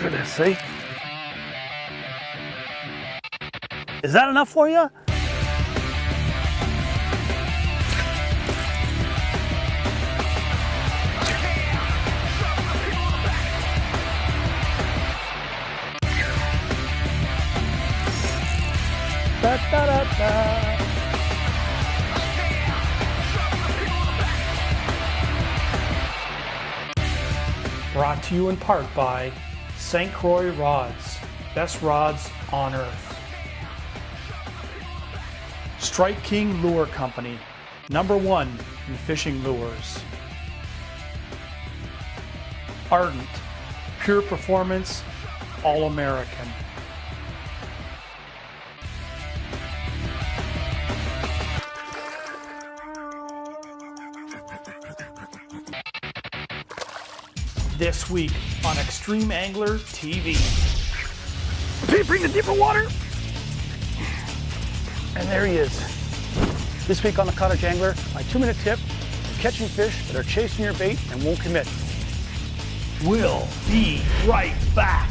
at this, see? Is that enough for you? Da, da, da, da. Brought to you in part by St. Croix Rods, best rods on earth. Strike King Lure Company, #1 in fishing lures. Ardent, pure performance, all-American. This week on Extreme Angler TV. Okay, bring the deeper water. And there he is. This week on the Cottage Angler, my 2-minute tip for catching fish that are chasing your bait and won't commit. We'll be right back.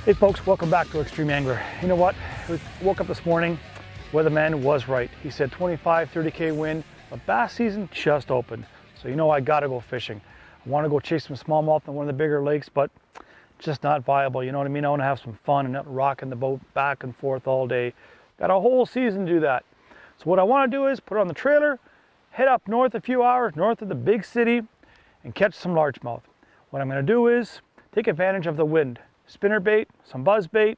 Hey folks, welcome back to Extreme Angler. You know what? I woke up this morning, weatherman was right. He said 25, 30K wind, but bass season just opened. So you know I gotta go fishing. I wanna go chase some smallmouth in one of the bigger lakes, but just not viable, you know what I mean? I wanna have some fun and not rocking the boat back and forth all day. Got a whole season to do that. So what I wanna do is put it on the trailer, head up north a few hours, north of the big city, and catch some largemouth. What I'm gonna do is take advantage of the wind. Spinner bait, some buzz bait,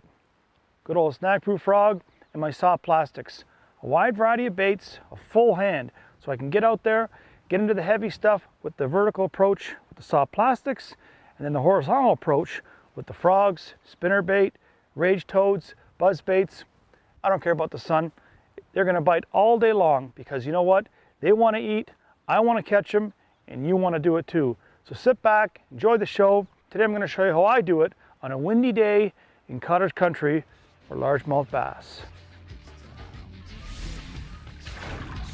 good old snag-proof frog, and my soft plastics. A wide variety of baits, a full hand, so I can get out there, get into the heavy stuff with the vertical approach with the soft plastics, and then the horizontal approach with the frogs, spinner bait, rage toads, buzz baits. I don't care about the sun. They're gonna bite all day long because you know what? They wanna eat, I wanna catch them, and you wanna do it too. So sit back, enjoy the show. Today I'm gonna show you how I do it on a windy day in cottage country for largemouth bass.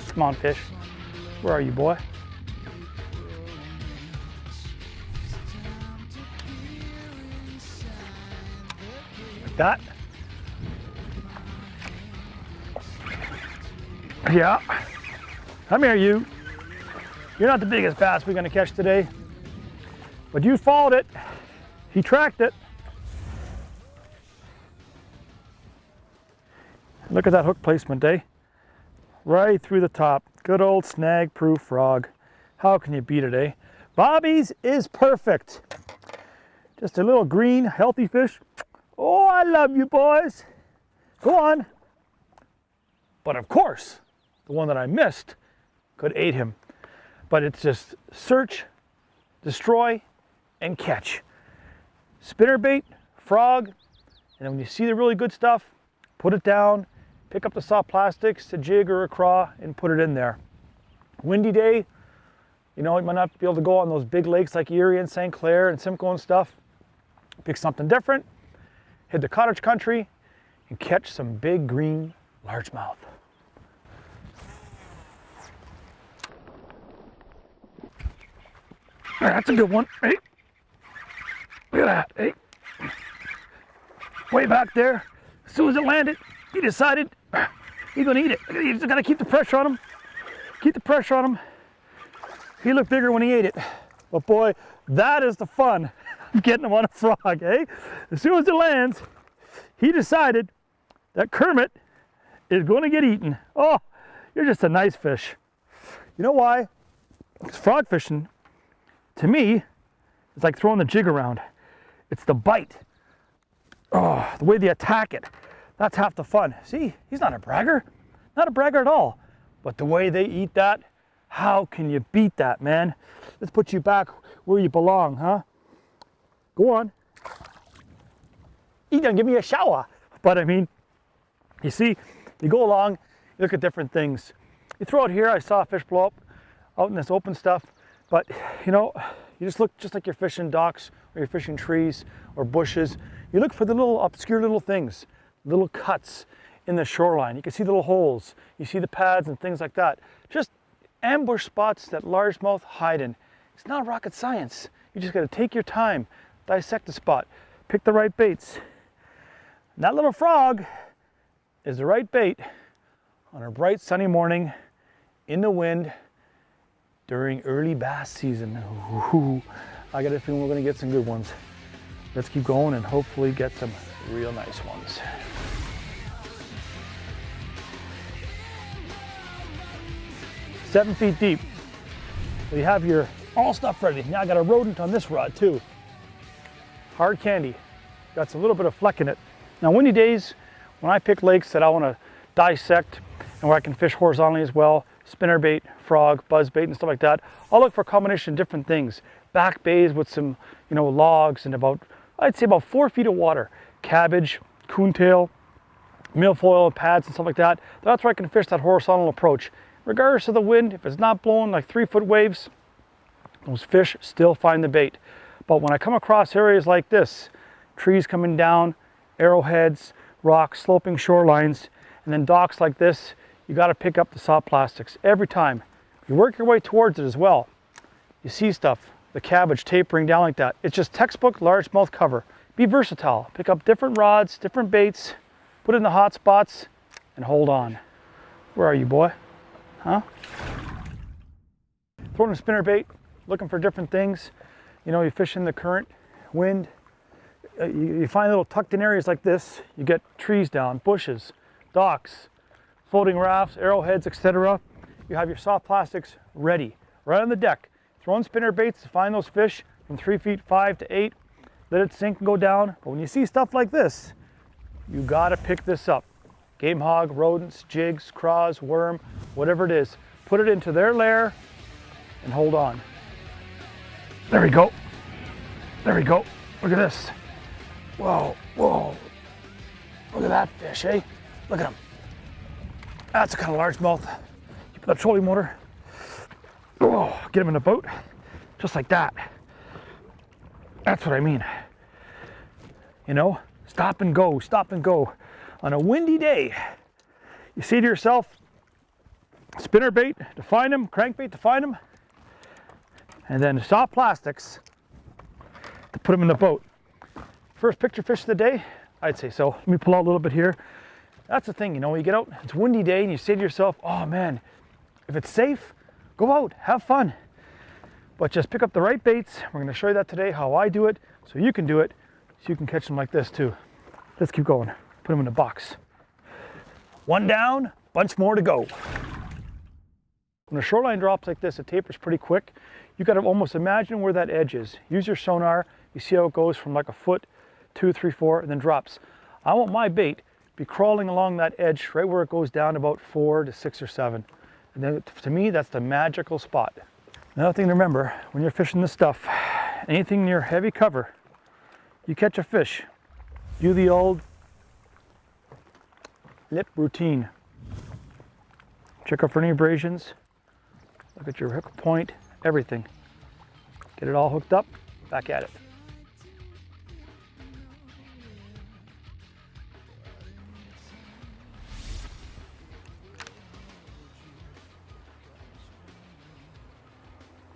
Come on, fish. Where are you, boy? Like that. Yeah. Come here, you. You're not the biggest bass we're gonna catch today, but you followed it. He tracked it. Look at that hook placement, eh? Right through the top. Good old snag-proof frog. How can you beat it, eh? Bobby's is perfect. Just a little green, healthy fish. Oh, I love you, boys. Go on. But of course, the one that I missed could aid him. But it's just search, destroy, and catch. Spinnerbait, frog, and then when you see the really good stuff, put it down, pick up the soft plastics, a jig or a craw, and put it in there. Windy day, you know, you might not be able to go on those big lakes like Erie and St. Clair and Simcoe and stuff. Pick something different, hit the cottage country, and catch some big green largemouth. That's a good one. Hey. Look at that. Hey. Way back there. As soon as it landed, he decided he's gonna eat it. You just gotta keep the pressure on him. Keep the pressure on him. He looked bigger when he ate it. But boy, that is the fun of getting him on a frog, eh? As soon as it lands, he decided that Kermit is gonna get eaten. Oh, you're just a nice fish. You know why? Because frog fishing, to me, it's like throwing the jig around. It's the bite. Oh, the way they attack it. That's half the fun. See, he's not a bragger. Not a bragger at all. But the way they eat that, how can you beat that, man? Let's put you back where you belong, huh? Go on. You done give me a shower. But I mean, you see, you go along, you look at different things. You throw it here, I saw a fish blow up out in this open stuff, but you know, you just look just like you're fishing docks or you're fishing trees or bushes. You look for the little obscure little things, little cuts in the shoreline. You can see little holes, you see the pads and things like that. Just ambush spots that largemouth hide in. It's not rocket science. You just gotta take your time, dissect the spot, pick the right baits. And that little frog is the right bait on a bright sunny morning in the wind during early bass season. Ooh, I got a feeling we're gonna get some good ones. Let's keep going and hopefully get some real nice ones. Seven feet deep. So you have your all stuff ready. Now I got a rodent on this rod too. Hard candy. Got a little bit of fleck in it. Now windy days, when I pick lakes that I want to dissect and where I can fish horizontally as well, spinnerbait, frog, buzzbait and stuff like that, I'll look for a combination of different things. Back bays with some, you know, logs and I'd say about 4 feet of water. Cabbage, coontail, milfoil, pads and stuff like that. That's where I can fish that horizontal approach. Regardless of the wind, if it's not blowing like 3-foot waves, those fish still find the bait. But when I come across areas like this, trees coming down, arrowheads, rocks, sloping shorelines, and then docks like this, you got to pick up the soft plastics every time. You work your way towards it as well. You see stuff, the cabbage tapering down like that. It's just textbook largemouth cover. Be versatile. Pick up different rods, different baits, put it in the hot spots, and hold on. Where are you, boy? Huh? Throwing a spinnerbait, looking for different things. You know, you fish in the current, wind. You find little tucked in areas like this. You get trees down, bushes, docks, floating rafts, arrowheads, etc. You have your soft plastics ready, right on the deck. Throwing spinnerbaits to find those fish from 3 feet 5 to 8. Let it sink and go down. But when you see stuff like this, you gotta pick this up. Game hog, rodents, jigs, craws, worm, whatever it is. Put it into their lair and hold on. There we go. There we go. Look at this. Whoa, whoa. Look at that fish, eh? Look at him. That's a kind of largemouth. You put that trolling motor. Oh, get him in the boat. Just like that. That's what I mean. You know, stop and go, stop and go. On a windy day, you say to yourself, spinnerbait to find them, crankbait to find them, and then soft plastics to put them in the boat. First picture fish of the day? I'd say so. Let me pull out a little bit here. That's the thing, you know, when you get out, it's a windy day and you say to yourself, oh man, if it's safe, go out, have fun. But just pick up the right baits. We're gonna show you that today, how I do it, so you can do it, so you can catch them like this too. Let's keep going. Put them in the box. One down, bunch more to go. When a shoreline drops like this, it tapers pretty quick. You got to almost imagine where that edge is. Use your sonar. You see how it goes from like a foot, 2, 3, 4, and then drops. I want my bait be crawling along that edge right where it goes down about 4 to 6 or 7. And then to me, that's the magical spot. Another thing to remember, when you're fishing this stuff, anything near heavy cover, you catch a fish, do the old lip routine. Check out for any abrasions, look at your hook point, everything. Get it all hooked up, back at it.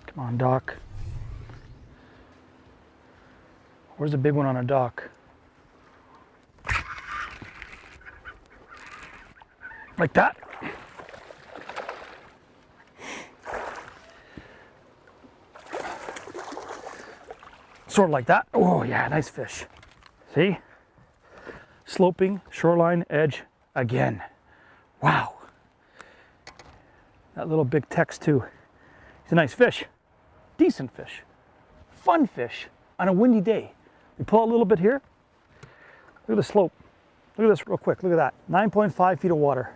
Come on, dock. Where's the big one on a dock? Like that. Sort of like that. Oh yeah, nice fish. See? Sloping shoreline edge again. Wow. That little big text too. He's a nice fish. Decent fish. Fun fish on a windy day. We pull out a little bit here. Look at the slope. Look at this real quick. Look at that. 9.5 feet of water.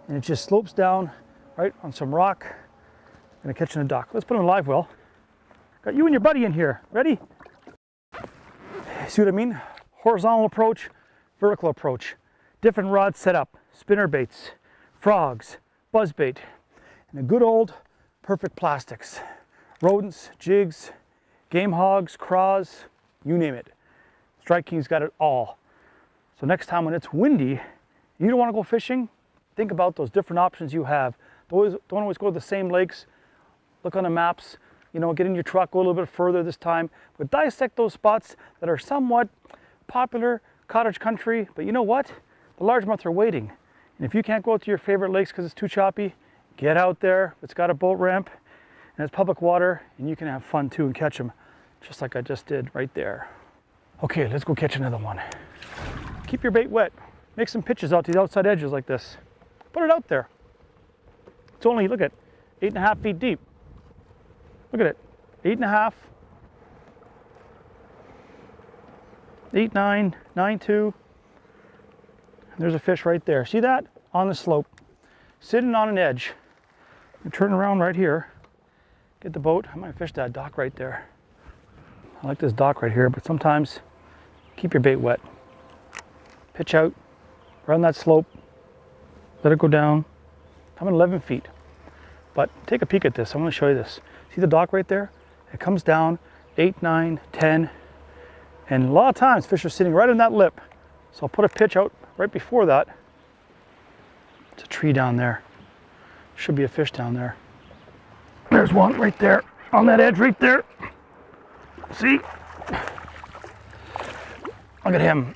And it just slopes down right on some rock. Gonna catch in a dock. Let's put him in live well. Got you and your buddy in here. Ready? See what I mean? Horizontal approach, vertical approach. Different rods set up. Spinner baits, frogs, buzzbait, and a good old perfect plastics. Rodents, jigs, game hogs, craws, you name it. Strike King's got it all. So next time when it's windy, you don't want to go fishing, think about those different options you have. Don't always go to the same lakes. Look on the maps, you know, get in your truck, go a little bit further this time, but dissect those spots that are somewhat popular, cottage country, but you know what? The largemouth are waiting. And if you can't go to your favorite lakes because it's too choppy, get out there. It's got a boat ramp and it's public water, and you can have fun too and catch them, just like I just did right there. Okay, let's go catch another one. Keep your bait wet. Make some pitches out to the outside edges like this. Put it out there. It's only, look at, 8.5 feet deep. Look at it, 8.5, 8, 9, 9, 2. There's a fish right there. See that? On the slope, sitting on an edge. Turn around right here. Get the boat. I might fish that dock right there. I like this dock right here, but sometimes keep your bait wet. Pitch out, around that slope, let it go down. I'm at 11 feet, but take a peek at this. I want to show you this. See the dock right there? It comes down 8, 9, 10, and a lot of times fish are sitting right on that lip. So I'll put a pitch out right before that. It's a tree down there. Should be a fish down there. There's one right there, on that edge right there. See? Look at him.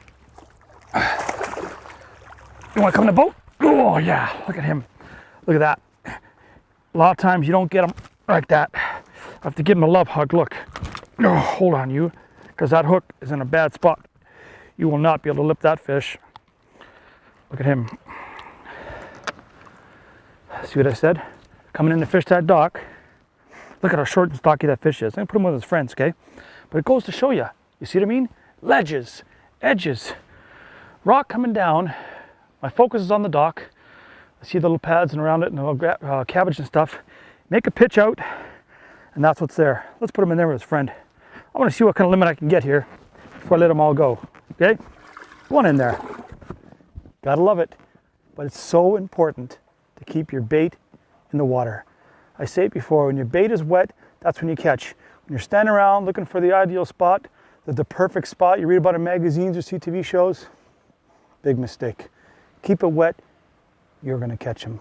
You want to come in the boat? Oh yeah, look at him. Look at that. A lot of times you don't get them like that. I have to give him a love hug. Look. Oh, hold on you, because that hook is in a bad spot. You will not be able to lip that fish. Look at him. See what I said? Coming in to fish that dock. Look at how short and stocky that fish is. I'm gonna put him with his friends, okay? But it goes to show you. You see what I mean? Ledges, edges, rock coming down. My focus is on the dock. I see the little pads and around it and the little cabbage and stuff. Make a pitch out, and that's what's there. Let's put him in there with his friend. I want to see what kind of limit I can get here before I let them all go. Okay? One in there. Gotta love it. But it's so important to keep your bait in the water. I say it before, when your bait is wet, that's when you catch. When you're standing around looking for the ideal spot, the perfect spot you read about in magazines or see TV shows, big mistake. Keep it wet, you're gonna catch them.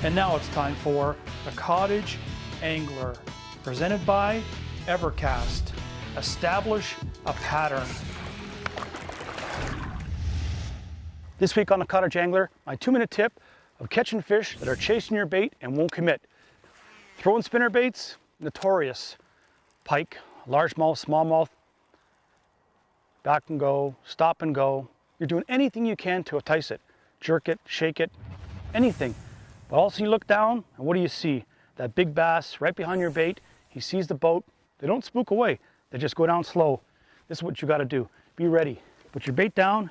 And now it's time for the Cottage Angler, presented by Evercast. Establish a pattern. This week on the Cottage Angler, my 2-minute tip of catching fish that are chasing your bait and won't commit. Throwing spinner baits, notorious. Pike, largemouth, smallmouth, back and go, stop and go. You're doing anything you can to entice it. Jerk it, shake it, anything. But also you look down, and what do you see? That big bass right behind your bait. He sees the boat. They don't spook away. They just go down slow. This is what you got to do. Be ready. Put your bait down,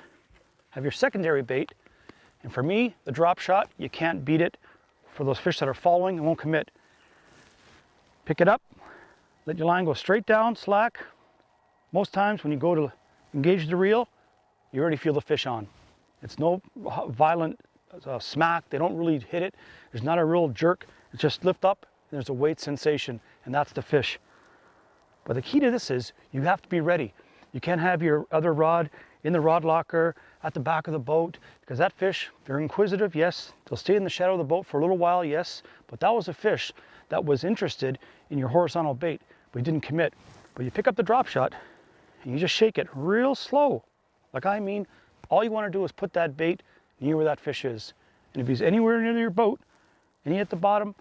have your secondary bait, and for me, the drop shot, you can't beat it for those fish that are following and won't commit. Pick it up, let your line go straight down, slack. Most times when you go to engage the reel, you already feel the fish on. It's no violent smack, they don't really hit it. There's not a real jerk. It's just lift up, and there's a weight sensation, and that's the fish. But the key to this is you have to be ready. You can't have your other rod in the rod locker at the back of the boat, because that fish, they're inquisitive, yes. They'll stay in the shadow of the boat for a little while, yes. But that was a fish that was interested in your horizontal bait, but he didn't commit. But you pick up the drop shot, and you just shake it real slow. Like I mean, all you want to do is put that bait near where that fish is. And if he's anywhere near your boat, and he at the bottom,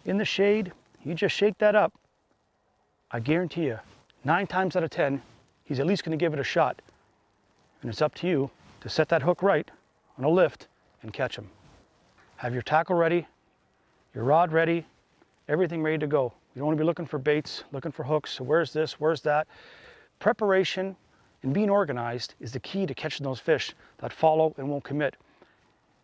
in the shade, you just shake that up. I guarantee you, 9 times out of 10, he's at least going to give it a shot. And it's up to you to set that hook right on a lift and catch him. Have your tackle ready, your rod ready, everything ready to go. You don't want to be looking for baits, looking for hooks. So where's this, where's that? Preparation and being organized is the key to catching those fish that follow and won't commit.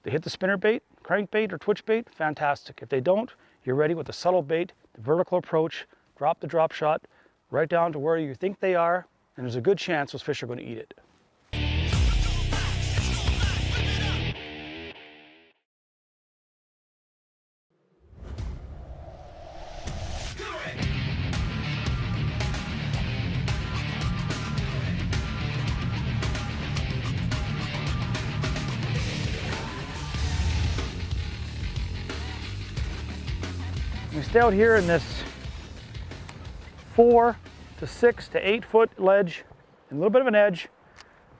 They hit the spinner bait, crankbait, or twitch bait, fantastic. If they don't, you're ready with the subtle bait, the vertical approach, drop the drop shot, right down to where you think they are, and there's a good chance those fish are going to eat it. We stay out here in this 4 to 6 to 8 foot ledge and a little bit of an edge.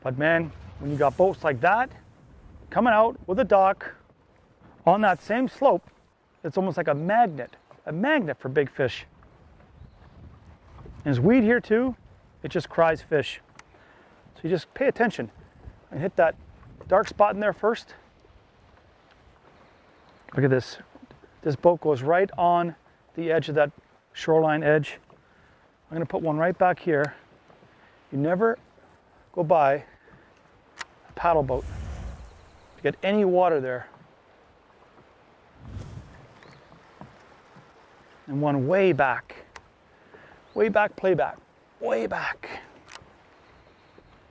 But man, when you got boats like that coming out with a dock on that same slope, it's almost like a magnet for big fish. And there's weed here too. It just cries fish. So you just pay attention and hit that dark spot in there first. Look at this. This boat goes right on the edge of that shoreline edge. I'm going to put one right back here. You never go by a paddle boat to get any water there. And one way back, playback, way back.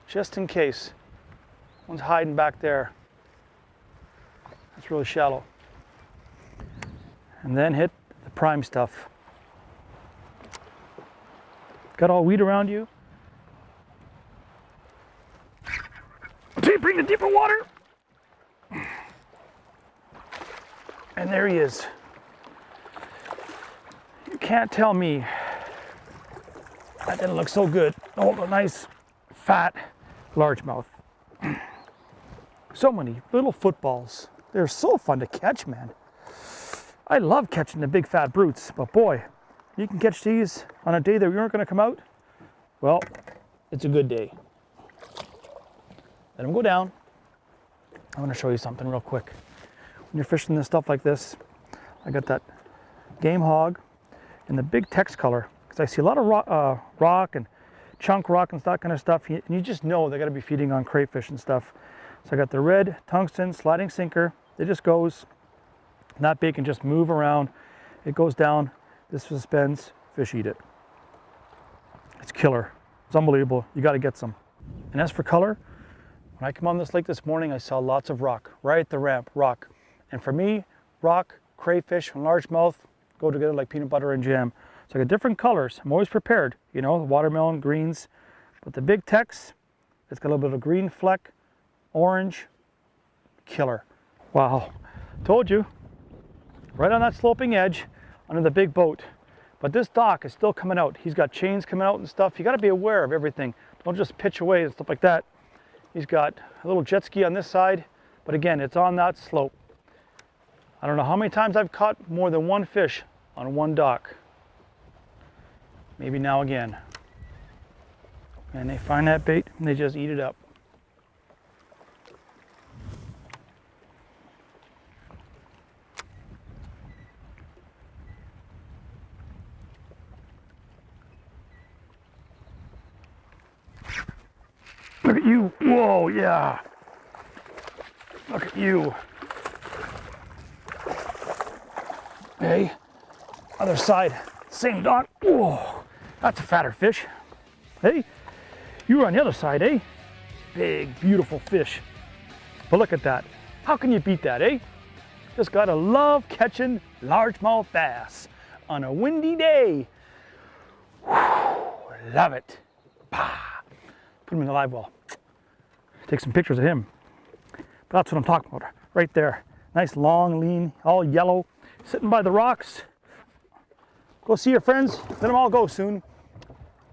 Just in case. One's hiding back there. That's really shallow. And then hit the prime stuff. Got all weed around you? Okay, bring the deeper water. And there he is. You can't tell me that didn't look so good. Oh, a nice fat largemouth. So many little footballs. They're so fun to catch, man. I love catching the big fat brutes, but boy, you can catch these on a day that we aren't going to come out. Well, it's a good day. Let them go down. I'm going to show you something real quick. When you're fishing this stuff like this, I got that game hog in the big text color because I see a lot of rock and chunk rock and that kind of stuff, and you just know they got to be feeding on crayfish and stuff. So I got the red tungsten sliding sinker. It just goes. That bait can just move around. It goes down, this suspends, fish eat it. It's killer. It's unbelievable. You got to get some. And as for color, when I come on this lake this morning, I saw lots of rock. Right at the ramp, rock. And for me, rock, crayfish, and largemouth go together like peanut butter and jam. So I got different colors. I'm always prepared. You know, the watermelon, greens. But the big Tex, it's got a little bit of green fleck, orange, killer. Wow. Told you. Right on that sloping edge under the big boat. But this dock is still coming out. He's got chains coming out and stuff. You got to be aware of everything. Don't just pitch away and stuff like that. He's got a little jet ski on this side, but again, it's on that slope. I don't know how many times I've caught more than one fish on one dock. Maybe now again. And they find that bait and they just eat it up. Look at you. Whoa, yeah. Look at you. Hey, other side, same dock. Whoa, that's a fatter fish. Hey, you were on the other side, eh? Big, beautiful fish. But look at that. How can you beat that, eh? Just gotta love catching largemouth bass on a windy day. Whew, love it. Bah. Put him in the live well. Take some pictures of him. But that's what I'm talking about, right there. Nice, long, lean, all yellow, sitting by the rocks. Go see your friends, let them all go soon.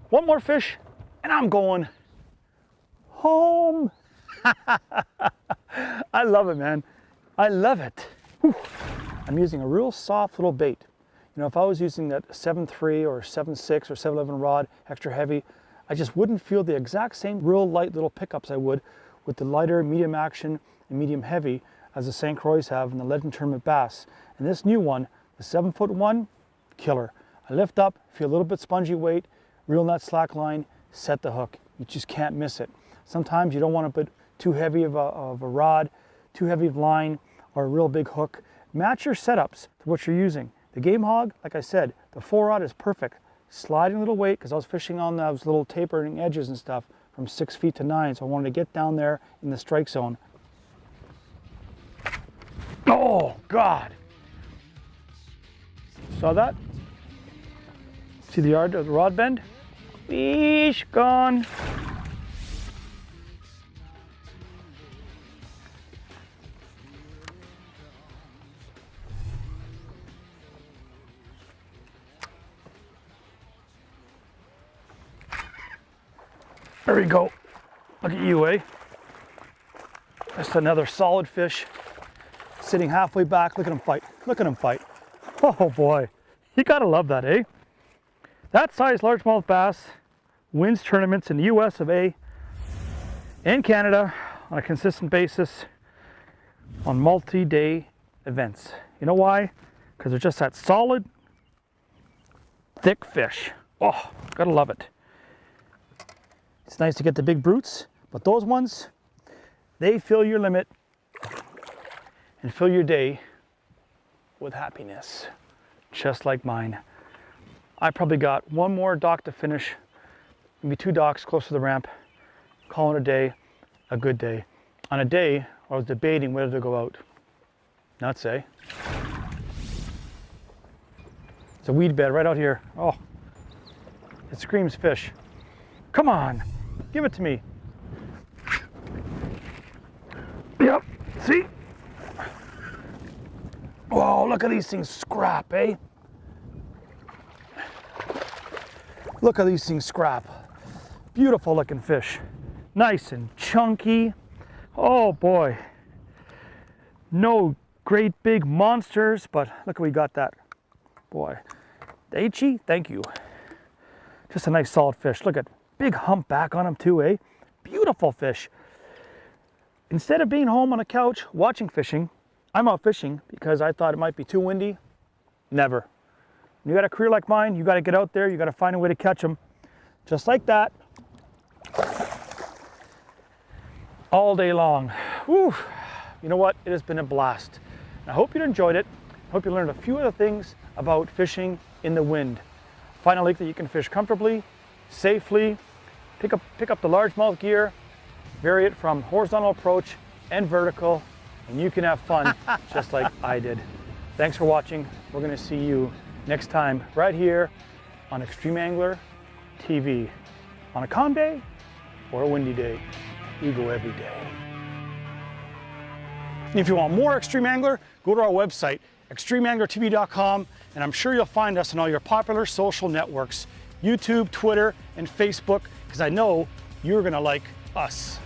One more fish, and I'm going home. I love it, man. I love it. Whew. I'm using a real soft little bait. You know, if I was using that 7.3 or 7.6 or 7.11 rod, extra heavy, I just wouldn't feel the exact same real light little pickups I would with the lighter medium action and medium heavy as the St. Croix have and the Legend Tournament bass. And this new one, the 7'1", killer. I lift up, feel a little bit spongy weight, reel in that slack line, set the hook. You just can't miss it. Sometimes you don't want to put too heavy of a rod, too heavy of line, or a real big hook. Match your setups to what you're using. The Game Hog, like I said, the 4-rod is perfect. Sliding a little weight, because I was fishing on those little tapering edges and stuff from 6 feet to 9, so I wanted to get down there in the strike zone. Oh, God. Saw that? See the rod bend? Eesh, gone. There we go. Look at you, eh? Just another solid fish. Sitting halfway back. Look at him fight. Look at him fight. Oh boy. You gotta love that, eh? That size largemouth bass wins tournaments in the US of A and Canada on a consistent basis on multi-day events. You know why? Because they're just that solid, thick fish. Oh, gotta love it. It's nice to get the big brutes, but those ones, they fill your limit and fill your day with happiness, just like mine. I probably got one more dock to finish, maybe 2 docks close to the ramp, calling it a day, a good day. On a day, I was debating whether to go out. Nuts, eh? It's a weed bed right out here. Oh, it screams fish. Come on, give it to me. Yep, see? Whoa, look at these things scrap, eh? Look at these things scrap. Beautiful looking fish. Nice and chunky. Oh boy. No great big monsters, but look, we got that. Boy. Daichi, thank you. Just a nice solid fish. Look at big hump back on him too, eh? Beautiful fish. Instead of being home on a couch watching fishing, I'm out fishing because I thought it might be too windy. Never. When you got a career like mine, you got to get out there, you got to find a way to catch them. Just like that. All day long. Whew. You know what? It has been a blast. I hope you enjoyed it. I hope you learned a few other things about fishing in the wind. Find a lake that you can fish comfortably, safely, pick up the largemouth gear, vary it from horizontal approach and vertical, and you can have fun just like I did. Thanks for watching. We're going to see you next time right here on Extreme Angler TV. On a calm day or a windy day, we go every day. And if you want more Extreme Angler, go to our website, extremeanglertv.com, and I'm sure you'll find us on all your popular social networks, YouTube, Twitter, and Facebook, because I know you're going to like us.